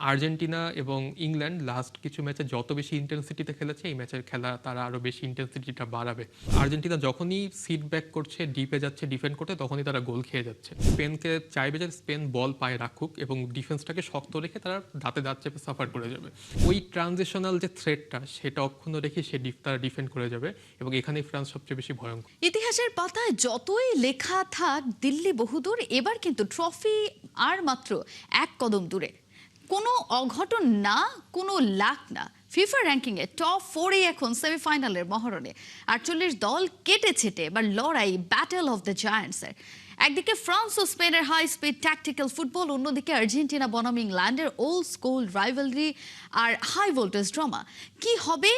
Argentina এবং England last কিছু ম্যাচে যত বেশি ইন্টেন্সিটিতে খেলেছে, এই ম্যাচের খেলা তারা আরও বেশি ইন্টেন্সিটিটা বাড়াবে। আর্জেন্টিনা যখনই সিট ব্যাক করছে, ডিপে যাচ্ছে ডিফেন্ড করতে, তখনই তারা গোল খেয়ে যাচ্ছে। স্পেনকে চাইবে যে স্পেন বল পায়ে রাখুক এবং ডিফেন্সটাকে শক্ত রেখে তারা দাঁতে দাঁত চেপে সাফার করে যাবে। ওই ট্রানজিশনাল যে থ্রেটটা, সেটা অক্ষুণ্ণ রেখে তারা ডিফেন্ড করে যাবে এবং এখানেই ফ্রান্স সবচেয়ে বেশি ভয়ঙ্কর। ইতিহাসের পাতায় যতই লেখা থাক দিল্লি বহুদূর, এবার কিন্তু ট্রফি আর মাত্র এক কদম দূরে। কোনো অঘটন না, কোনো লাক না, ফিফা র্যাঙ্কিংয়ে টপ 4-এই এখন সেমিফাইনালের মহরণে 48 দল কেটে ছেটে এবার লড়াই ব্যাটল অফ দ্য জায়ান্টসের। একদিকে ফ্রান্স ও স্পেনের হাই স্পিড ট্যাকটিক্যাল ফুটবল, অন্যদিকে আর্জেন্টিনা বনাম ইংল্যান্ডের ওল্ড স্কুল রাইভালরি আর হাই ভোল্টেজ ড্রামা। কি হবে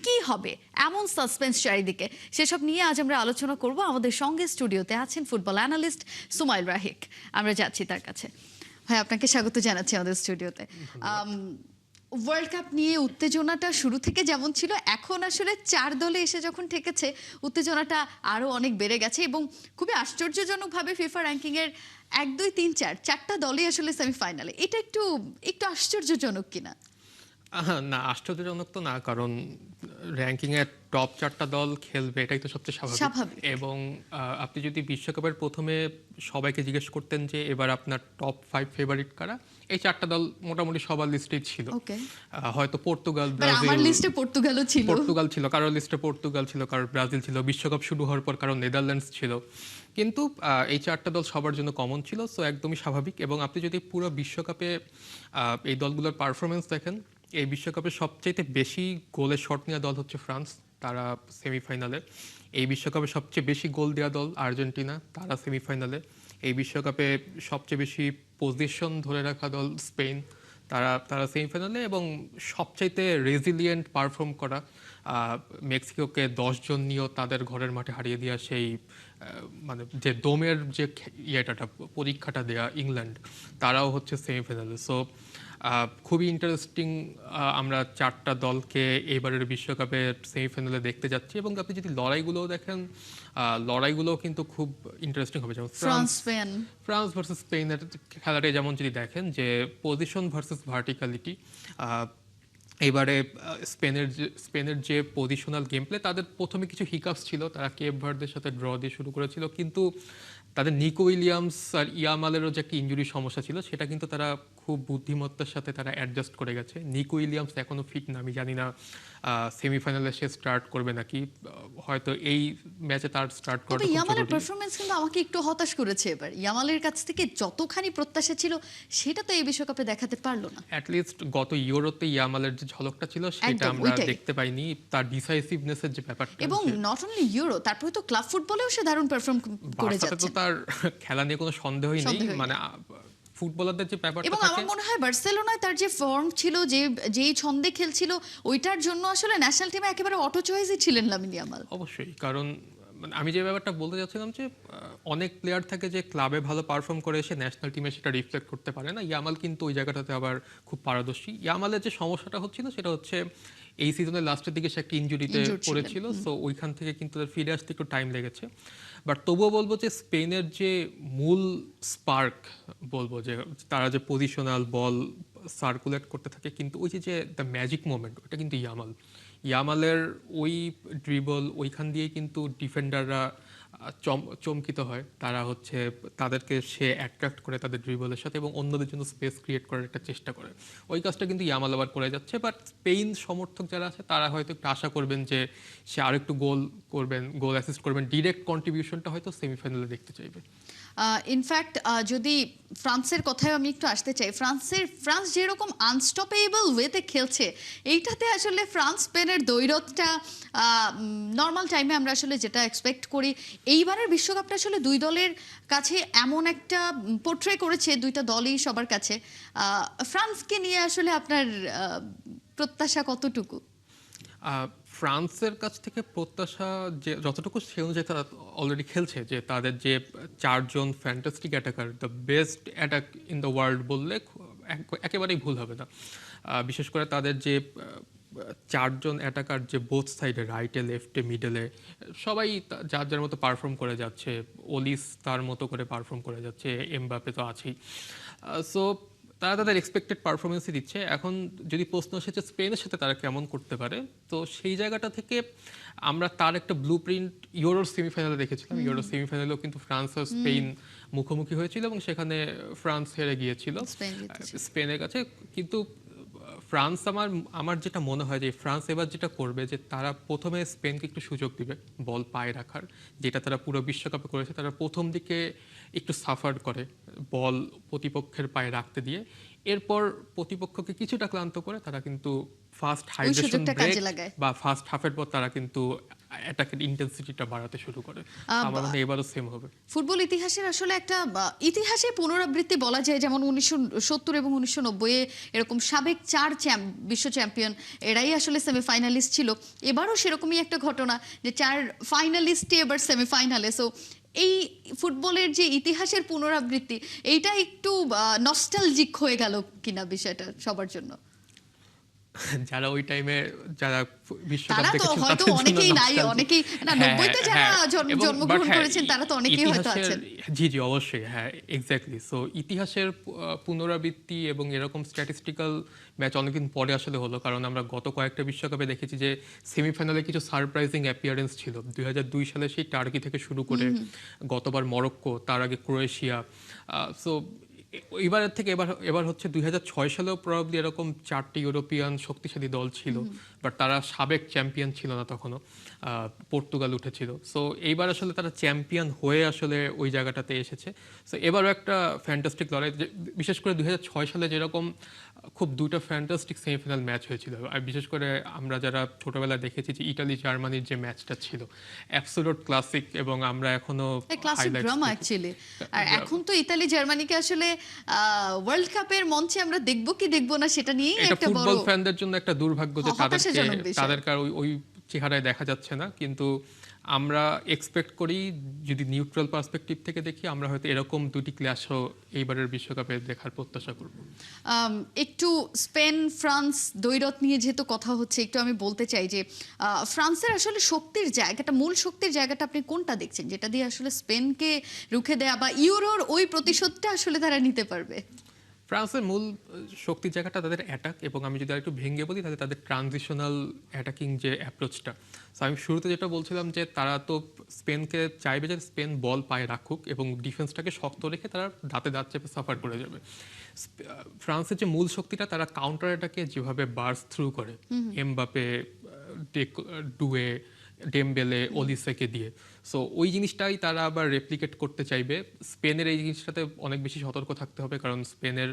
কি হবে এমন সাসপেন্স চারিদিকে, সেসব নিয়ে আজ আমরা আলোচনা করব। আমাদের সঙ্গে স্টুডিওতে আছেন ফুটবল অ্যানালিস্ট সুমাইল রাহিক। আমরা যাচ্ছি তার কাছে। ভাই, আপনাকে স্বাগত জানাচ্ছি আমাদের স্টুডিওতে। ওয়ার্ল্ড কাপ নিয়ে উত্তেজনাটা শুরু থেকে যেমন ছিল, এখন আসলে 4 দলে এসে যখন ঠেকেছে, উত্তেজনাটা আরো অনেক বেড়ে গেছে এবং খুবই আশ্চর্যজনকভাবে ফিফা র্যাঙ্কিংয়ের 1, 2, 3, 4 চারটা দলই আসলে সেমিফাইনালে। এটা একটু একটু আশ্চর্যজনক কিনা? না, আশ্চর্যজনক তো না, কারণ র্যাঙ্কিংয়ের টপ 4টা দল খেলবে এটাই তো সবচেয়ে স্বাভাবিক। এবং আপনি যদি বিশ্বকাপের প্রথমে সবাইকে জিজ্ঞেস করতেন যে এবার আপনার টপ 5 ফেভারিট কারা, এই 4টা দল মোটামুটি সবার লিস্টেই ছিল। হয়তো পর্তুগাল, ব্রাজিল, আমার লিস্টে পর্তুগালও ছিল। পর্তুগাল ছিল, কারোর লিস্টে পর্তুগাল ছিল, কারোর ব্রাজিল ছিল, বিশ্বকাপ শুরু হওয়ার পর কারোর নেদারল্যান্ডস ছিল। কিন্তু এই 4টা দল সবার জন্য কমন ছিল, সো একদমই স্বাভাবিক। এবং আপনি যদি পুরো বিশ্বকাপে এই দলগুলোর পারফরমেন্স দেখেন, এই বিশ্বকাপে সবচেয়ে বেশি গোলের শট নেওয়া দল হচ্ছে ফ্রান্স, তারা সেমিফাইনালে। এই বিশ্বকাপে সবচেয়ে বেশি গোল দেওয়া দল আর্জেন্টিনা, তারা সেমিফাইনালে। এই বিশ্বকাপে সবচেয়ে বেশি পজিশন ধরে রাখা দল স্পেন, তারা তারা সেমিফাইনালে। এবং সবচাইতে রেজিলিয়েন্ট পারফর্ম করা মেক্সিকোকে 10 জন নিয়েও তাদের ঘরের মাঠে হারিয়ে দেওয়া সেই মানে যে দমের যে ইয়েটা পরীক্ষাটা দেয়া ইংল্যান্ড, তারাও হচ্ছে সেমিফাইনালে। সো খুবই ইন্টারেস্টিং। আমরা 4টা দলকে এবারের বিশ্বকাপের সেমিফাইনালে দেখতে যাচ্ছি এবং আপনি যদি লড়াইগুলোও দেখেন, লড়াইগুলোও কিন্তু খুব ইন্টারেস্টিং হবে। যেমন ফ্রান্স ভার্সেস স্পেনের খেলাটাই যেমন যদি দেখেন, যে পজিশন ভার্সেস ভার্টিক্যালিটি, এবারে স্পেনের যে পজিশনাল গেম প্লে, তাদের প্রথমে কিছু হিকাপস ছিল, তারা কেপ ভার্দের সাথে ড্র দিয়ে শুরু করেছিল, কিন্তু তাদের নিকো উইলিয়ামস আর ইয়ামালেরও যে একটা ইনজুরি সমস্যা ছিল, সেটা কিন্তু তারা খুব বুদ্ধিমত্তার সাথে তারা অ্যাডজাস্ট করে গেছে। নিকো উইলিয়ামস এখনও ফিট না, আমি জানি না সেমিফাইনালে সে স্টার্ট করবে নাকি। হয়তো এই ম্যাচে তার স্টার্ট করাটা খুব জরুরি। ইয়ামালের পারফরম্যান্স কিন্তু আমাকে একটু হতাশ করেছে এবার। ইয়ামালের কাছ থেকে যতখানি প্রত্যাশা ছিল, সেটা তো এই বিশ্বকাপে দেখাতে পারলো না। অ্যাটলিস্ট গত ইউরোতে ইয়ামালের যে ঝলকটা ছিল, সেটা আমরা দেখতে পাইনি, তার ডিসাইসিভনেসের যে ব্যাপারটা। এবং নট অনলি ইউরো, তারপরে তো ক্লাব ফুটবলেও সে দারুণ পারফর্ম করে যাচ্ছে। তো তার খেলা নিয়ে কোনো সন্দেহই নেই, মানে ফুটবলারদের যে ব্যাপারটা এবং আমার মনে হয় বার্সেলোনায় তার যে ফর্ম ছিল, যেই ছন্দে খেলছিল, ওইটার জন্য আসলে ন্যাশনাল টিমে একেবারে অটো চয়েসই ছিলেন লামিন ইয়ামাল। অবশ্যই, কারণ আমি যে ব্যাপারটা বলতে চাচ্ছিলাম যে অনেক প্লেয়ার থাকে যে ক্লাবে ভালো পারফর্ম করে এসে ন্যাশনাল টিমে সেটা রিফ্লেক্ট করতে পারে না। ইয়ামাল কিন্তু ওই জায়গাটাতে আবার খুব পারদর্শী। ইয়ামালের যে সমস্যাটা হচ্ছিল, সেটা হচ্ছে এই সিজনের লাস্টের দিকে সে একটা ইনজুরিতে পড়েছিল, সো ওইখান থেকে কিন্তু তার ফিরে আসতে একটু টাইম লেগেছে। বাট তবুও বলবো যে স্পেনের যে মূল স্পার্ক, বলবো যে তারা যে পজিশনাল বল সার্কুলেট করতে থাকে, কিন্তু ওই যে দ্য ম্যাজিক মোমেন্ট, ওটা কিন্তু ইয়ামালের ওই ড্রিবল, ওইখান দিয়েই কিন্তু ডিফেন্ডাররা চমকিত হয়। তারা হচ্ছে তাদেরকে সে অ্যাট্রাক্ট করে তাদের ড্রিবলের সাথে এবং অন্যদের জন্য স্পেস ক্রিয়েট করার একটা চেষ্টা করে। ওই কাজটা কিন্তু ইয়ামাল আবার করে যাচ্ছে। বাট স্পেন সমর্থক যারা আছে, তারা হয়তো একটু আশা করবেন যে সে আরেকটু গোল করবেন, গোল অ্যাসিস্ট করবেন, ডিরেক্ট কন্ট্রিবিউশনটা হয়তো সেমিফাইনালে দেখতে চাইবে। ইনফ্যাক্ট যদি ফ্রান্সের কথায় আমি একটু আসতে চাই, ফ্রান্স যেরকম আনস্টপেবল ওয়েতে খেলছে, এইটাতে আসলে ফ্রান্স স্পেনের দ্বৈরথটা নর্মাল টাইমে আমরা আসলে যেটা এক্সপেক্ট করি, এইবারের বিশ্বকাপটা আসলে দুই দলের কাছে এমন একটা পোর্ট্রে করেছে, দুইটা দলই সবার কাছে। ফ্রান্সকে নিয়ে আসলে আপনার প্রত্যাশা কতটুকু? ফ্রান্সের কাছ থেকে প্রত্যাশা যে যতটুকু, সে অনুযায়ী তারা অলরেডি খেলছে, যে তাদের যে 4 জন fantastic attacker, the best attack in the world বললে একেবারেই ভুল হবে না। বিশেষ করে তাদের যে 4 জন অ্যাটাকার, যে বোথ সাইডে, রাইটে, লেফটে, মিডলে, সবাই যার যার মতো পারফর্ম করে যাচ্ছে। ওলিস তার মতো করে পারফর্ম করে যাচ্ছে, এমবাপে তো আছেই। সো তারা তাদের এক্সপেক্টেড পারফরমেন্সই দিচ্ছে। এখন যদি প্রশ্ন এসেছে স্পেনের সাথে তারা কেমন করতে পারে, তো সেই জায়গাটা থেকে আমরা তার একটা ব্লু প্রিন্ট ইউরোর সেমিফাইনালে দেখেছিলাম। ইউরোর সেমিফাইনালেও কিন্তু ফ্রান্স আর স্পেন মুখোমুখি হয়েছিল এবং সেখানে ফ্রান্স হেরে গিয়েছিল স্পেন জিতেছে। স্পেনের কাছে। কিন্তু ফ্রান্স আমার আমার যেটা মনে হয় যে ফ্রান্স এবার যেটা করবে যে তারা প্রথমে স্পেনকে একটু সুযোগ দিবে বল পায়ে রাখার, যেটা তারা পুরো বিশ্বকাপে করেছে। তারা প্রথম দিকে একটু সাফার করে বল প্রতিপক্ষের পায়ে রাখতে দিয়ে, এরপর প্রতিপক্ষকে কিছুটা ক্লান্ত করে তারা কিন্তু ফার্স্ট হাইড্রেশন সুযোগটা ব্রেক কাজে লাগায়। বা ফার্স্ট হাফের পর তারা কিন্তু অ্যাটাকের ইন্টেন্সিটিটা বাড়াতে শুরু করে। আমার মনে হয় এবারও সেম হবে। ফুটবল ইতিহাসের আসলে একটা ইতিহাসে পুনরাবৃত্তি বলা যায়, যেমন 1970 এবং 1990 এরকম সাবেক 4 বিশ্ব চ্যাম্পিয়ন এরাই আসলে সেমিফাইনালিস্ট ছিল। এবারও সেরকমই একটা ঘটনা যে 4 ফাইনালিস্টই এবার সেমিফাইনালে। সো এই ফুটবলের যে ইতিহাসের পুনরাবৃত্তি, এইটা একটু নস্টালজিক হয়ে গেল কিনা বিষয়টা সবার জন্য। যারা ওই টাইমে যারা বিশ্বকাপ তারা তো দেখেছেন হয়তো তাদের জন্য অনেকেই নাই, nostalgia। অনেকেই না, হ্যাঁ, 90 তে যারা হ্যাঁ, এবং জন্মগ্রহণ হ্যাঁ, করেছেন তারা তো অনেকেই হয়তো ইতিহাসের, আছেন। জি জি অবশ্যই, হ্যাঁ এক্স্যাক্টলি। সো ইতিহাসের পুনরাবৃত্তি এবং এরকম স্ট্যাটিস্টিক্যাল ম্যাচ অনেকদিন পরে আসলে হলো, কারণ আমরা গত কয়েকটা বিশ্বকাপে দেখেছি যে সেমিফাইনালে কিছু সারপ্রাইজিং অ্যাপিয়ারেন্স ছিল। 2002 সালে সেই টার্কি থেকে শুরু করে গতবার মরক্কো, তার আগে ক্রোয়েশিয়া। সো এবারের থেকে এবার হচ্ছে 2006 সালেও প্রবাবলি এরকম 4টি ইউরোপিয়ান শক্তিশালী দল ছিল, বাট তারা সাবেক চ্যাম্পিয়ন ছিল না তখনও। পর্তুগাল উঠেছিল। সো এইবার আসলে তারা চ্যাম্পিয়ন হয়ে আসলে ওই জায়গাটাতে এসেছে। সো এবারও একটা ফ্যান্টাস্টিক লড়াই, বিশেষ করে 2006 সালে যেরকম খুব দুইটা ফ্যান্টাস্টিক সেমিফাইনাল ম্যাচ হয়েছিল। আর বিশেষ করে আমরা যারা ছোটবেলায় দেখেছি যে ইটালি জার্মানির যে ম্যাচটা ছিল অ্যাবসোলুট ক্লাসিক, এবং আমরা এখনো ক্লাসিক ড্রামা অ্যাকচুয়ালি। আর এখন তো ইতালি জার্মানিকে আসলে ওয়ার্ল্ড কাপের মঞ্চে আমরা দেখবো কি দেখবো না সেটা নিয়েই এটা একটা বড় ফুটবল ফ্যানদের জন্য একটা দুর্ভাগ্য যে হতাশাজনক বিষয়। তাদেরকে আর ওই চেহারায় দেখা যাচ্ছে না। কিন্তু আমরা এক্সপেক্ট করি, যদি নিউট্রাল পার্সপেক্টিভ থেকে দেখি, আমরা হয়তো এরকম দুটি ক্লাসও এইবারের বিশ্বকাপে দেখার প্রত্যাশা করব। একটু স্পেন ফ্রান্স দ্বৈরথ নিয়ে যেহেতু কথা হচ্ছে, একটু আমি বলতে চাই যে ফ্রান্সের আসলে শক্তির জায়গাটা, মূল শক্তির জায়গাটা আপনি কোনটা দেখছেন, যেটা দিয়ে আসলে স্পেনকে রুখে দেয়া বা ইউরোর ওই প্রতিশোধটা আসলে তারা নিতে পারবে? ফ্রান্সের মূল শক্তির জায়গাটা তাদের অ্যাটাক, এবং আমি যদি আরেকটু ভেঙে বলি তাদের ট্রানজিশনাল অ্যাটাকিং যে অ্যাপ্রোচটা। সো আমি শুরুতে যেটা বলছিলাম যে তারা তো স্পেনকে চাইবে যে স্পেন বল পায়ে রাখুক এবং ডিফেন্সটাকে শক্ত রেখে তারা দাঁতে দাঁত চেপে সাফার করে যাবে। ফ্রান্সের যে মূল শক্তিটা, তারা কাউন্টার অ্যাটাকে যেভাবে বার্স থ্রু করে, এমবাপে, ডুয়ে, ডেমবেলে, ওলিসেকে দিয়ে, সো ওই জিনিসটাই তারা আবার রেপ্লিকেট করতে চাইবে। স্পেনের এই জিনিসটাতে অনেক বেশি সতর্ক থাকতে হবে, কারণ স্পেনের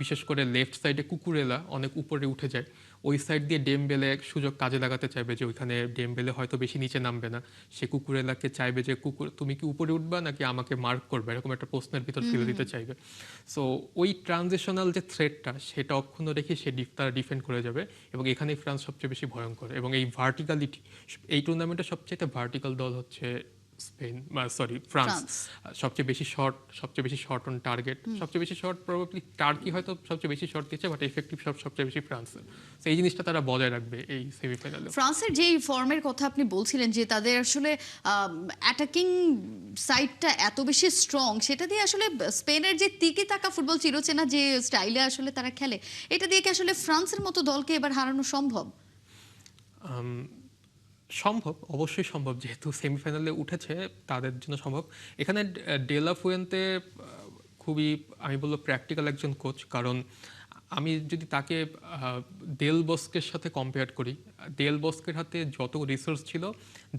বিশেষ করে লেফট সাইডে কুকুরেলা অনেক উপরে উঠে যায়। ওই সাইড দিয়ে ডেমবেলে সুযোগ কাজে লাগাতে চাইবে, যে ওইখানে ডেমবেলে হয়তো বেশি নিচে নামবে না, সে কুকুরেলাকে চাইবে যে কুকুর তুমি কি উপরে উঠবা নাকি আমাকে মার্ক করবে, এরকম একটা প্রশ্নের ভিতর ফেলে দিতে চাইবে। সো ওই ট্রানজিশনাল যে থ্রেটটা সেটা অক্ষুণ্ণ রেখে তারা ডিফেন্ড করে যাবে, এবং এখানেই ফ্রান্স সবচেয়ে বেশি ভয়ঙ্কর। এবং এই ভার্টিক্যালিটি, এই টুর্নামেন্টের সবচেয়ে ভার্টিক্যাল দল হচ্ছে ফ্রান্স। সবচেয়ে বেশি শট অন টার্গেট, সবচেয়ে বেশি শট প্রবাবলি টার্কি হয়তো সবচেয়ে বেশি শট দিচ্ছে, বাট এফেক্টিভ শট সবচেয়ে বেশি ফ্রান্সের। এই জিনিসটা তারা বজায় রাখবে এই সেমিফাইনালে। ফ্রান্সের যেই ফর্মের কথা আপনি বলছিলেন যে তাদের আসলে অ্যাটাকিং সাইডটা এত বেশি স্ট্রং, সেটা দিয়ে আসলে স্পেনের যে তিকে তাকা ফুটবল চিরচেনা যে স্টাইলে আসলে তারা খেলে, এটা দিয়ে কি আসলে ফ্রান্সের মতো দলকে এবার হারানো সম্ভব? সম্ভব, অবশ্যই সম্ভব। যেহেতু সেমিফাইনালে উঠেছে তাদের জন্য সম্ভব। এখানে ডেলা ফুয়েন্তে খুবই, আমি বলবো, প্র্যাকটিক্যাল একজন কোচ। কারণ আমি যদি তাকে দেল বস্কের সাথে কম্পেয়ার করি, দেল বস্কের হাতে যত রিসোর্স ছিল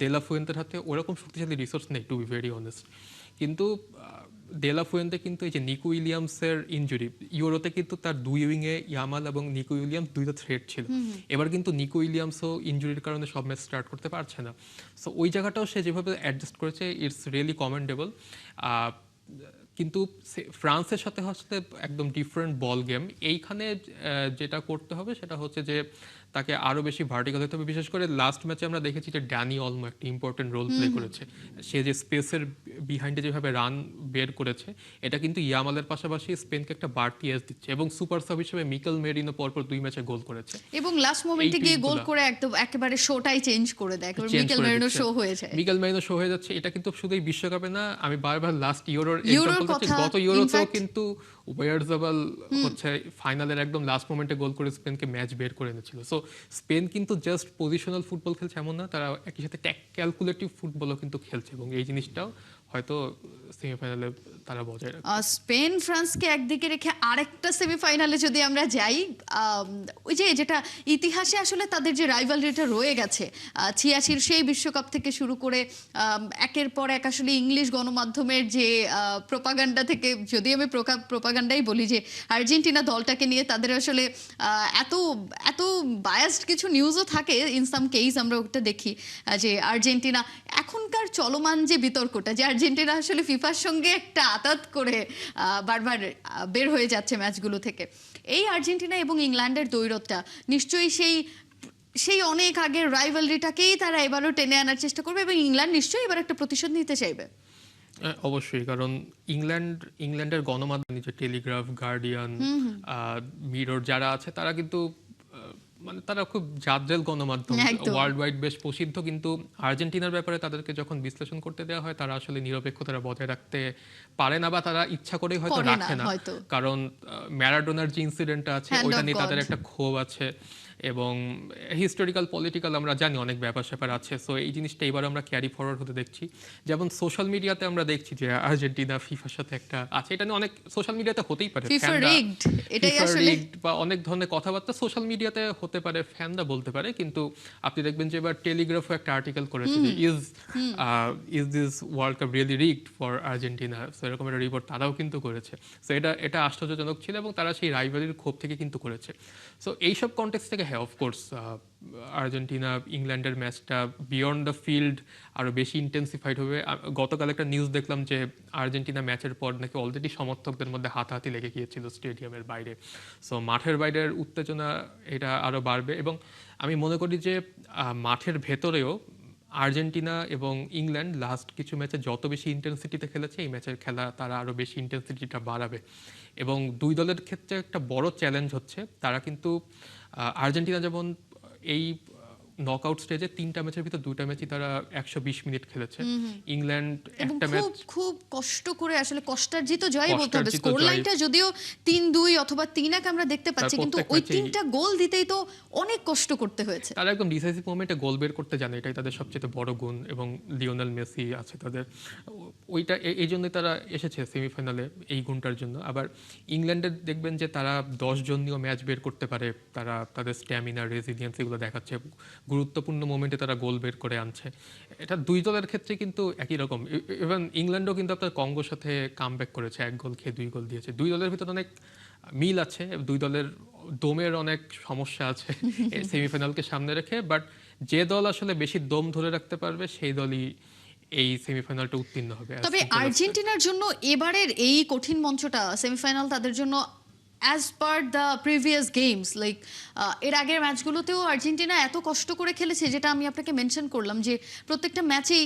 ডেলা ফুয়েন্তের হাতে ওরকম শক্তিশালী রিসোর্স নেই, টু বি ভেরি অনেস্ট। কিন্তু ডেলা ফুয়েন্তে কিন্তু এই যে নিকো উইলিয়ামসের ইনজুরি, ইউরোতে কিন্তু তার দুই উইংয়ে ইয়ামাল এবং নিকো উইলিয়ামস দুইটা থ্রেড ছিল। এবার কিন্তু নিকো উইলিয়ামসও ইনজুরির কারণে সব ম্যাচ স্টার্ট করতে পারছে না। সো ওই জায়গাটাও সে যেভাবে অ্যাডজাস্ট করেছে, ইটস রিয়েলি কমেন্ডেবল। কিন্তু ফ্রান্সের সাথে হচ্ছে একদম ডিফারেন্ট বল গেম। এইখানে যেটা করতে হবে সেটা হচ্ছে যে তাকে আরও বেশি ভার্টিক্যাল হতে হবে। বিশেষ করে লাস্ট ম্যাচে আমরা দেখেছি যে ড্যানি অলমো একটা ইম্পর্টেন্ট রোল প্লে করেছে। সে যে স্পেসের বিহাইন্ডে যেভাবে রান বের করেছে, এটা কিন্তু ইয়ামালের পাশাপাশি স্পেনকে একটা বাড়তি এজ দিচ্ছে। এবং সুপার সাব হিসেবে মিকেল মেরিনো পরপর 2 ম্যাচে গোল করেছে, এবং লাস্ট মোমেন্টে গিয়ে গোল করে একদম একেবারে শোটাই চেঞ্জ করে দেয়, মিকেল মেরিনো শো হয়ে যায়। মিকেল মেরিনো শো হয়ে যাচ্ছে। এটা কিন্তু শুধু এই বিশ্বকাপে না, আমি বারবার লাস্ট ইউরোর হচ্ছে কথা। গত ইউরোতেও ইনফ্যাক্ট কিন্তু ওয়ারজাবাল হচ্ছে ফাইনালের একদম লাস্ট মোমেন্টে গোল করে স্পেনকে ম্যাচ বের করে এনেছিল। সো স্পেন কিন্তু জাস্ট পজিশনাল ফুটবল খেলছে এমন না, তারা একই সাথে ক্যালকুলেটিভ ফুটবলও কিন্তু খেলছে, এবং এই জিনিসটাও হয়তো সেমিফাইনালে তারা বজায় রাখবে। স্পেন ফ্রান্সকে একদিকে রেখে আরেকটা সেমিফাইনালে যদি আমরা যাই, ওই যে যেটা ইতিহাসে আসলে তাদের যে রাইভালরিটা রয়ে গেছে 86-র সেই বিশ্বকাপ থেকে শুরু করে একের পর এক আসলে ইংলিশ গণমাধ্যমের যে প্রোপাগান্ডা থেকে, যদি আমি প্রোপাগান্ডাই বলি, যে আর্জেন্টিনা দলটাকে নিয়ে তাদের আসলে এত এত বায়াসড কিছু নিউজও থাকে। ইন সাম কেস আমরা ওটা দেখি যে আর্জেন্টিনা এখনকার চলমান যে বিতর্কটা, যে আর্জেন্টিনা আসলে ফিফার সঙ্গে একটা আতাত করে বারবার বের হয়ে যাচ্ছে ম্যাচগুলো থেকে, এই আর্জেন্টিনা এবং ইংল্যান্ডের দ্বৈরথটা নিশ্চয়ই সেই অনেক আগের রাইভালরিটাকেই তারা এবারও টেনে আনার চেষ্টা করবে, এবং ইংল্যান্ড নিশ্চয়ই এবার একটা প্রতিশোধ নিতে চাইবে। অবশ্যই, কারণ ইংল্যান্ডের গণমাধ্যম, যে টেলিগ্রাফ, গার্ডিয়ান, মিরর যারা আছে, তারা কিন্তু মানে তারা খুব জাদ্রেল গণমাধ্যম, একদম। ওয়ার্ল্ড ওয়াইড বেশ প্রসিদ্ধ, কিন্তু আর্জেন্টিনার ব্যাপারে তাদেরকে যখন বিশ্লেষণ করতে দেওয়া হয়, তারা আসলে নিরপেক্ষতা বজায় রাখতে পারে না, বা তারা ইচ্ছা করেই হয়তো করে না রাখে না। হয়তো। কারণ ম্যারাডোনার যে ইনসিডেন্টটা আছে, Hand ওইটা of নিয়ে তাদের God। একটা ক্ষোভ আছে, এবং হিস্টোরিক্যাল পলিটিক্যাল আমরা জানি অনেক ব্যাপার স্যাপার আছে। সো এই জিনিসটা এবার আমরা ক্যারি ফরওয়ার্ড হতে দেখছি। যেমন সোশ্যাল মিডিয়াতে আমরা দেখছি যে আর্জেন্টিনা ফিফার সাথে একটা আছে, এটা নিয়ে অনেক সোশ্যাল মিডিয়াতে হতেই পারে, ফিফা ফ্যানরা rigged, এটাই FIFA আসলে rigged বা অনেক ধরনের কথাবার্তা সোশ্যাল মিডিয়াতে হতে পারে, ফ্যানরা বলতে পারে, কিন্তু আপনি দেখবেন যে এবার টেলিগ্রাফও একটা আর্টিকেল করেছে যে is this world cup really rigged for Argentina. So এরকম একটা রিপোর্ট তারাও কিন্তু করেছে। সো এটা আশ্চর্যজনক ছিল, এবং তারা সেই রাইভালির ক্ষোভ থেকে কিন্তু করেছে। সো এইসব কনটেক্সট থেকে হ্যাঁ, অফকোর্স আর্জেন্টিনা ইংল্যান্ডের ম্যাচটা বিয়ন্ড দ্য ফিল্ড আরও বেশি ইন্টেন্সিফাইড হবে। গতকাল একটা নিউজ দেখলাম যে আর্জেন্টিনা ম্যাচের পর নাকি অলরেডি সমর্থকদের মধ্যে হাতাহাতি লেগে গিয়েছিল স্টেডিয়ামের বাইরে। সো মাঠের বাইরের উত্তেজনা এটা আরও বাড়বে, এবং আমি মনে করি যে মাঠের ভেতরেও আর্জেন্টিনা এবং ইংল্যান্ড লাস্ট কিছু ম্যাচে যত বেশি ইন্টেন্সিটিতে খেলেছে, এই ম্যাচের খেলা তারা আরও বেশি ইন্টেন্সিটিটা বাড়াবে। এবং দুই দলের ক্ষেত্রে একটা বড় চ্যালেঞ্জ হচ্ছে, তারা কিন্তু আর্জেন্টিনা যেমন এই নকআউট স্টেজে 3টা ম্যাচের ভিতর 2টা ম্যাচই তারা 120 মিনিট খেলেছে। ইংল্যান্ড এবং একটা খুব ম্যাচ খুব কষ্ট করে, আসলে কষ্টার্জিত জয় বলতে হবে। কষ্টার্জিত স্কোর জয়। লাইনটা যদিও 3-2 অথবা 3-1 আমরা দেখতে পাচ্ছি, কিন্তু প্রত্যেক ওই ম্যাচেই 3টা গোল দিতেই তো অনেক কষ্ট করতে হয়েছে। তারা একদম ডিসাইসিভ মোমেন্টে গোল বের করতে জানে, এটাই তাদের সবচেয়ে বড় গুণ, এবং লিওনেল মেসি আছে তাদের, ওইটা এই জন্যই তারা এসেছে সেমিফাইনালে, এই গুণটার জন্য। আবার ইংল্যান্ডের দেখবেন যে তারা 10 জন নিয়েও ম্যাচ বের করতে পারে, তারা তাদের স্ট্যামিনা, রেজিলিয়েন্স এগুলো দেখাচ্ছে, গুরুত্বপূর্ণ মোমেন্টে তারা গোল বের করে আনছে। এটা দুই দলের ক্ষেত্রে কিন্তু একই রকম। ইভেন ইংল্যান্ডও কিন্তু আপনার কঙ্গোর সাথে কামব্যাক করেছে, 1 গোল খেয়ে 2 গোল দিয়েছে। দুই দলের ভিতর অনেক মিল আছে, দুই দলের দমের অনেক সমস্যা আছে সেমিফাইনালকে সামনে রেখে, বাট যে দল আসলে বেশি দম ধরে রাখতে পারবে সেই দলই এই সেমিফাইনালটা উত্তীর্ণ হবে। তবে আর্জেন্টিনার জন্য এবারের এই কঠিন মঞ্চটা, সেমিফাইনাল, তাদের জন্য as per the previous games, like এর আগের ম্যাচগুলোতেও আর্জেন্টিনা এত কষ্ট করে খেলেছে, যেটা আমি আপনাকে মেনশন করলাম, যে প্রত্যেকটা ম্যাচেই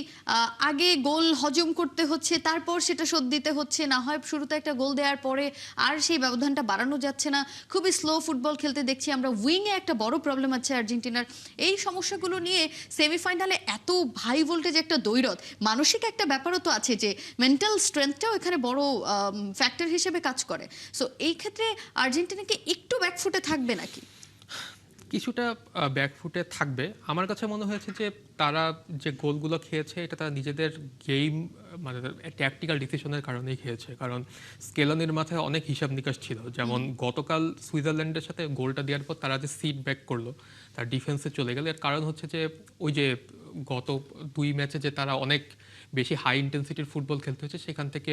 আগে গোল হজম করতে হচ্ছে, তারপর সেটা শোধ দিতে হচ্ছে, না হয় শুরুতে একটা গোল দেওয়ার পরে আর সেই ব্যবধানটা বাড়ানো যাচ্ছে না, খুবই স্লো ফুটবল খেলতে দেখছি আমরা। উইংয়ে একটা বড় প্রবলেম আছে আর্জেন্টিনার। এই সমস্যাগুলো নিয়ে সেমিফাইনালে এত হাই ভোল্টেজ একটা দ্বৈরথ, মানসিক একটা ব্যাপারও তো আছে, যে মেন্টাল স্ট্রেংথটাও এখানে বড় ফ্যাক্টর হিসেবে কাজ করে। সো এই ক্ষেত্রে আর্জেন্টিনা কি একটু ব্যাকফুটে থাকবে নাকি? কিছুটা ব্যাকফুটে থাকবে। আমার কাছে মনে হয়েছে যে তারা যে গোলগুলো খেয়েছে, এটা তারা নিজেদের গেম, মানে ট্যাকটিক্যাল ডিসিশনের কারণেই খেয়েছে। কারণ স্কেলনির মাথায় অনেক হিসাব নিকাশ ছিল। যেমন গতকাল সুইজারল্যান্ডের সাথে গোলটা দেওয়ার পর তারা যে সিট ব্যাক করলো, তার ডিফেন্সে চলে গেল, এর কারণ হচ্ছে যে ওই যে গত 2 ম্যাচে যে তারা অনেক বেশি হাই ইন্টেন্সিটির ফুটবল খেলতে হচ্ছে, সেখান থেকে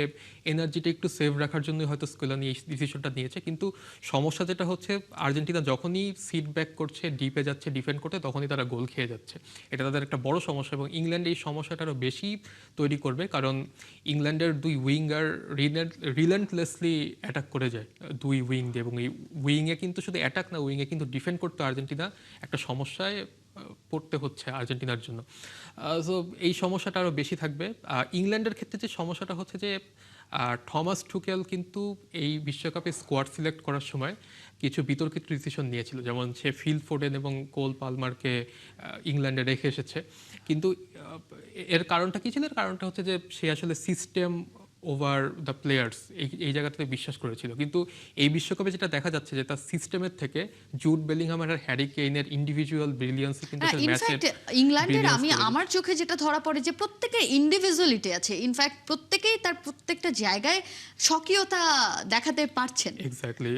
এনার্জিটা একটু সেভ রাখার জন্যই হয়তো স্কেলানি এই ডিসিশনটা নিয়েছে। কিন্তু সমস্যা যেটা হচ্ছে, আর্জেন্টিনা যখনই সিট ব্যাক করছে, ডিপে যাচ্ছে ডিফেন্ড করতে, তখনই তারা গোল খেয়ে যাচ্ছে। এটা তাদের একটা বড় সমস্যা, এবং ইংল্যান্ড এই সমস্যাটা আরও বেশি তৈরি করবে, কারণ ইংল্যান্ডের 2 উইঙ্গার রিলেন্টলেসলি অ্যাটাক করে যায় 2 উইং দিয়ে, এবং এই উইংয়ে কিন্তু শুধু অ্যাটাক না, উইংয়ে কিন্তু ডিফেন্ড করতে আর্জেন্টিনা একটা সমস্যায় পড়তে হচ্ছে আর্জেন্টিনার জন্য। সো এই সমস্যাটা আরও বেশি থাকবে। ইংল্যান্ডের ক্ষেত্রে যে সমস্যাটা হচ্ছে যে থমাস টুকেল কিন্তু এই বিশ্বকাপে স্কোয়াড সিলেক্ট করার সময় কিছু বিতর্কিত ডিসিশন নিয়েছিল, যেমন সে ফিল ফোডেন এবং কোল পালমারকে ইংল্যান্ডে রেখে এসেছে। কিন্তু এর কারণটা কী ছিল? এর কারণটা হচ্ছে যে সে আসলে সিস্টেম ওভার দ্য প্লেয়ার্স এই জায়গাটাতে বিশ্বাস করেছিল। কিন্তু এই বিশ্বকাপে যেটা দেখা যাচ্ছে যে তার সিস্টেমের থেকে জুড বেলিংহাম আর হ্যারি কেইনের ইন্ডিভিজুয়াল ব্রিলিয়ান্স কিন্তু ম্যাচের ইনফ্যাক্ট ইংল্যান্ডের আমি আমার চোখে যেটা ধরা পড়ে যে প্রত্যেকের ইন্ডিভিজুয়ালিটি আছে, ইনফ্যাক্ট প্রত্যেকেই তার প্রত্যেকটা জায়গায় স্বকীয়তা দেখাতে পারছেন। Exactly,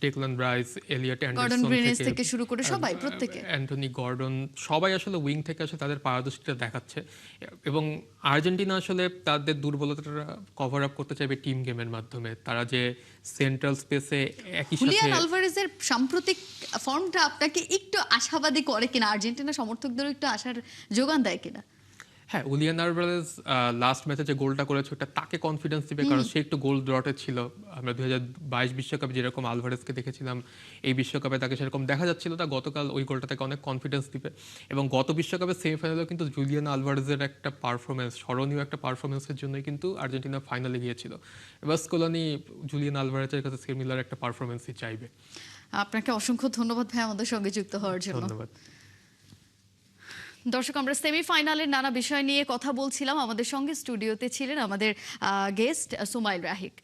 Declan Rice, Elliot Gordon Anderson ব্রেনেস থেকে শুরু করে সবাই প্রত্যেকে অ্যান্টনি গর্ডন সবাই আসলে উইং থেকে আসলে তাদের পারদর্শিতা দেখাচ্ছে। এবং আর্জেন্টিনা আসলে তাদের দুর্বলতাটা কভার আপ করতে চাইবে টিম গেমের মাধ্যমে। তারা যে সেন্ট্রাল স্পেসে একই সাথে হুলিয়ান আলভারেজের সাম্প্রতিক ফর্মটা আপনাকে একটু আশাবাদী করে কিনা, আর্জেন্টিনা সমর্থকদেরও একটু আশার যোগান দেয় কিনা? হ্যাঁ, উলিয়ান আলভারেজ লাস্ট ম্যাচে যে গোলটা করেছে ওটা তাকে কনফিডেন্স দিবে, কারণ সে একটু গোল ড্রটে ছিল। আমরা 2022 বিশ্বকাপে যেরকম আলভারেজকে দেখেছিলাম, এই বিশ্বকাপে তাকে সেরকম দেখা যাচ্ছিল না। গতকাল ওই গোলটা তাকে অনেক কনফিডেন্স দিবে। এবং গত বিশ্বকাপে সেমিফাইনালেও কিন্তু জুলিয়ান আলভারেজের একটা পারফরমেন্স, স্মরণীয় একটা পারফরমেন্সের জন্যই কিন্তু আর্জেন্টিনা ফাইনালে গিয়েছিল। এবার স্কোলানি জুলিয়ান আলভারেজের কাছে সিমিলার একটা পারফরমেন্সই চাইবে। আপনাকে অসংখ্য ধন্যবাদ ভাই আমাদের সঙ্গে যুক্ত হওয়ার জন্য। ধন্যবাদ। দর্শক, আমরা সেমিফাইনালের নানা বিষয় নিয়ে কথা বলছিলাম। আমাদের সঙ্গে স্টুডিওতে ছিলেন আমাদের গেস্ট সুমাইল রাহিক।